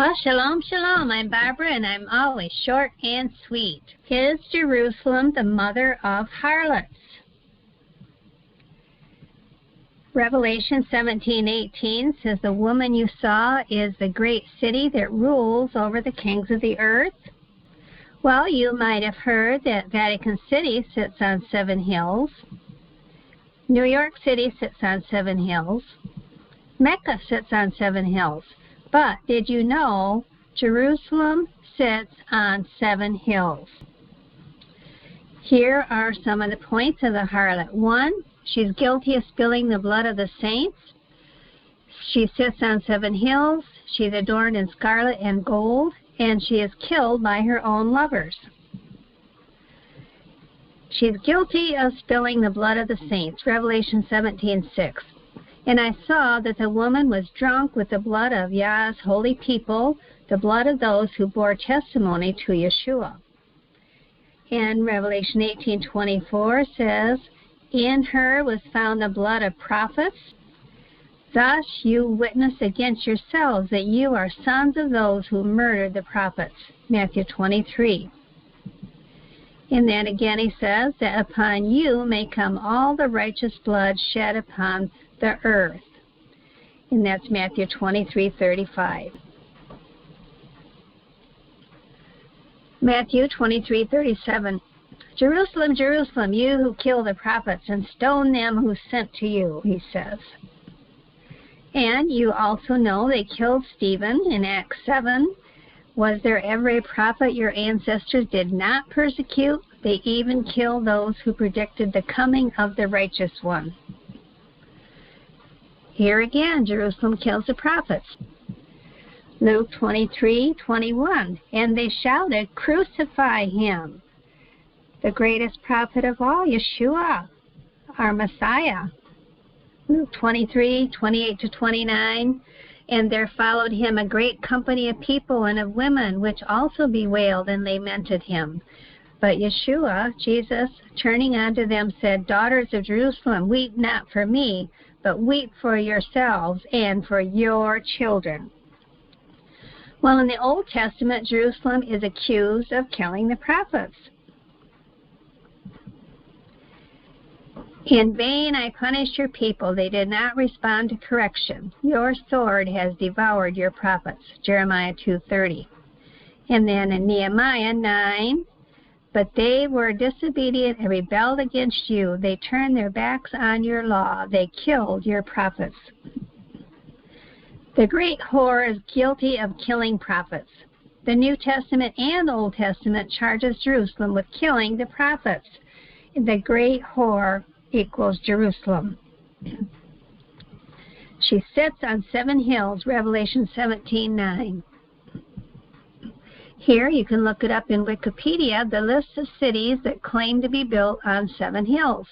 Well, shalom, shalom. I'm Barbara, and I'm always short and sweet. Is Jerusalem the mother of harlots? Revelation 17:18 says, the woman you saw is the great city that rules over the kings of the earth. Well, you might have heard that Vatican City sits on 7 hills. New York City sits on 7 hills. Mecca sits on 7 hills. But did you know Jerusalem sits on 7 hills? Here are some of the points of the harlot. 1, she's guilty of spilling the blood of the saints. She sits on 7 hills. She's adorned in scarlet and gold, and she is killed by her own lovers. She's guilty of spilling the blood of the saints. Revelation 17:6. And I saw that the woman was drunk with the blood of Yah's holy people, the blood of those who bore testimony to Yeshua. And Revelation 18:24 says, in her was found the blood of prophets. Thus you witness against yourselves that you are sons of those who murdered the prophets. Matthew 23. And then again he says that upon you may come all the righteous blood shed upon the earth. And that's Matthew 23:35. Matthew 23:37. Jerusalem, Jerusalem, you who kill the prophets and stone them who sent to you, he says. And you also know they killed Stephen in Acts 7. Was there ever a prophet your ancestors did not persecute? They even killed those who predicted the coming of the righteous one. Here again, Jerusalem kills the prophets. Luke 23:21. And they shouted, crucify him, the greatest prophet of all, Yeshua, our Messiah. Luke 23:28-29. And there followed him a great company of people and of women, which also bewailed and lamented him. But Yeshua, Jesus, turning unto them, said, daughters of Jerusalem, weep not for me, but weep for yourselves and for your children. Well, in the Old Testament, Jerusalem is accused of killing the prophets. In vain I punished your people. They did not respond to correction. Your sword has devoured your prophets. Jeremiah 2:30. And then in Nehemiah 9, but they were disobedient and rebelled against you. They turned their backs on your law. They killed your prophets. The great whore is guilty of killing prophets. The New Testament and Old Testament charges Jerusalem with killing the prophets. The great whore equals Jerusalem. She sits on 7 hills, Revelation 17:9. Here you can look it up in Wikipedia, the list of cities that claim to be built on 7 hills.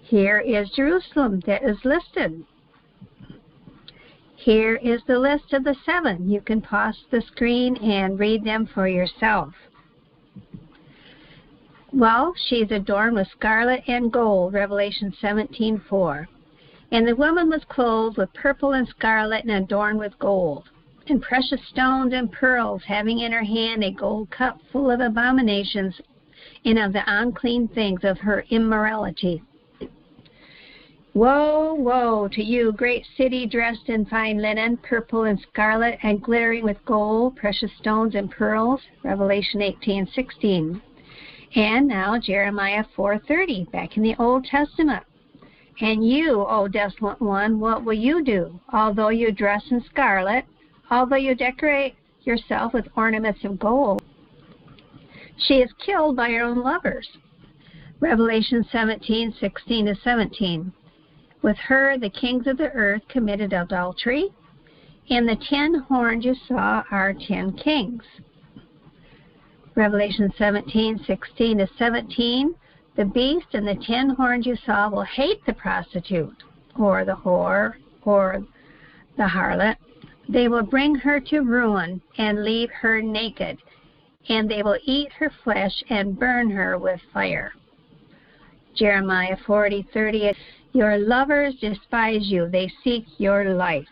Here is Jerusalem that is listed. Here is the list of the 7. You can pause the screen and read them for yourself. Well, she's adorned with scarlet and gold, Revelation 17:4. And the woman was clothed with purple and scarlet and adorned with gold, and precious stones and pearls, having in her hand a gold cup full of abominations and of the unclean things of her immorality. Woe, woe to you, great city, dressed in fine linen, purple and scarlet, and glittering with gold, precious stones and pearls, Revelation 18:16. And now Jeremiah 4:30, back in the Old Testament. And you, O desolate one, what will you do? Although you dress in scarlet, although you decorate yourself with ornaments of gold, she is killed by her own lovers. Revelation 17:16-17. With her the kings of the earth committed adultery, and the 10 horns you saw are 10 kings. Revelation 17:16-17. The beast and the 10 horns you saw will hate the prostitute, or the whore, or the harlot. They will bring her to ruin and leave her naked, and they will eat her flesh and burn her with fire. Jeremiah 40:30. Your lovers despise you. They seek your life.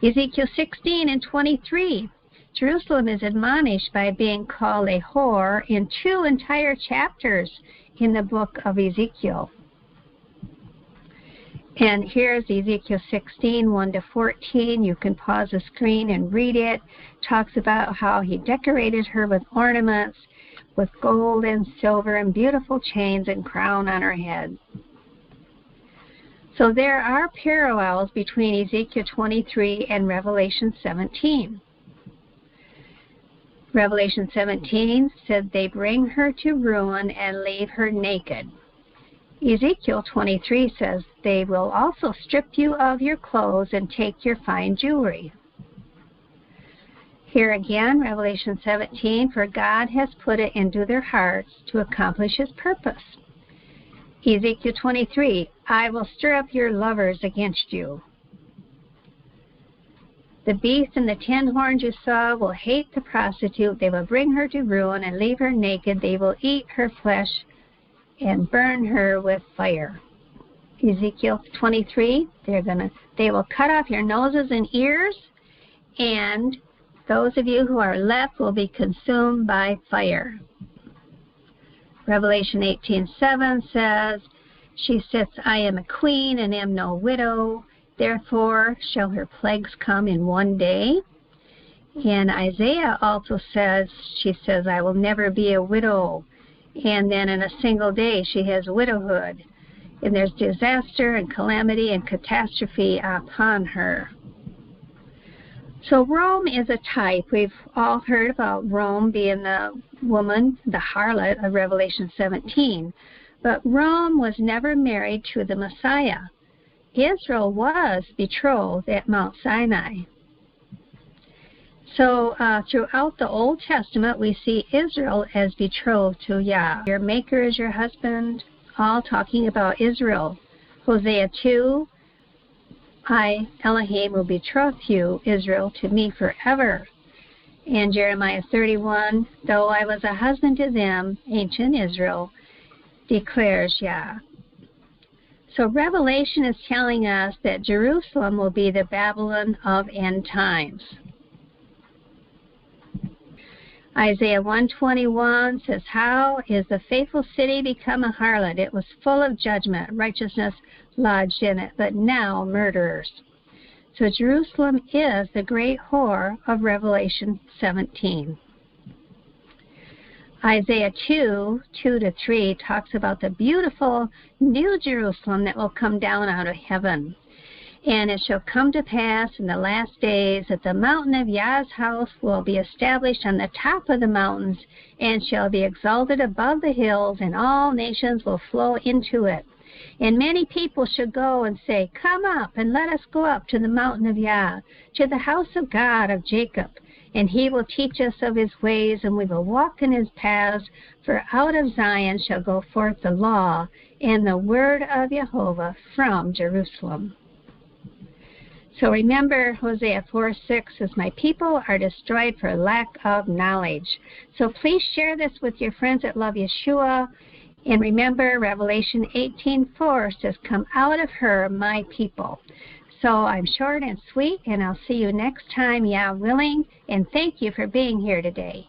Ezekiel 16 and 23. Jerusalem is admonished by being called a whore in 2 entire chapters in the book of Ezekiel. And here's Ezekiel 16, 1 to 14. You can pause the screen and read it. Talks about how he decorated her with ornaments, with gold and silver and beautiful chains and crown on her head. So there are parallels between Ezekiel 23 and Revelation 17. Revelation 17 said they bring her to ruin and leave her naked. Ezekiel 23 says they will also strip you of your clothes and take your fine jewelry. Here again, Revelation 17, for God has put it into their hearts to accomplish his purpose. Ezekiel 23, I will stir up your lovers against you. The beast and the 10 horns you saw will hate the prostitute. They will bring her to ruin and leave her naked. They will eat her flesh and burn her with fire. Ezekiel 23, they will cut off your noses and ears, and those of you who are left will be consumed by fire. Revelation 18:7 says, she sits, I am a queen and am no widow, therefore shall her plagues come in one day. And Isaiah also says, she says, I will never be a widow. And then in a single day she has widowhood. And there's disaster and calamity and catastrophe upon her. So Rome is a type. We've all heard about Rome being the woman, the harlot of Revelation 17. But Rome was never married to the Messiah. Israel was betrothed at Mount Sinai. So throughout the Old Testament, we see Israel as betrothed to Yah. Your maker is your husband, all talking about Israel. Hosea 2, I, Elohim, will betroth you, Israel, to me forever. And Jeremiah 31, though I was a husband to them, ancient Israel, declares Yah. So Revelation is telling us that Jerusalem will be the Babylon of end times. Isaiah 121 says, how is the faithful city become a harlot? It was full of judgment, righteousness lodged in it, but now murderers. So Jerusalem is the great whore of Revelation 17. Isaiah 2, 2-3 talks about the beautiful new Jerusalem that will come down out of heaven. And it shall come to pass in the last days that the mountain of Yah's house will be established on the top of the mountains and shall be exalted above the hills, and all nations will flow into it. And many people shall go and say, come up and let us go up to the mountain of Yah, to the house of God of Jacob. And he will teach us of his ways, and we will walk in his paths. For out of Zion shall go forth the law and the word of Jehovah from Jerusalem. So remember, Hosea 4:6 says, my people are destroyed for lack of knowledge. So please share this with your friends that love Yeshua. And remember, Revelation 18:4 says, come out of her, my people. So I'm short and sweet, and I'll see you next time, Yah willing. And thank you for being here today.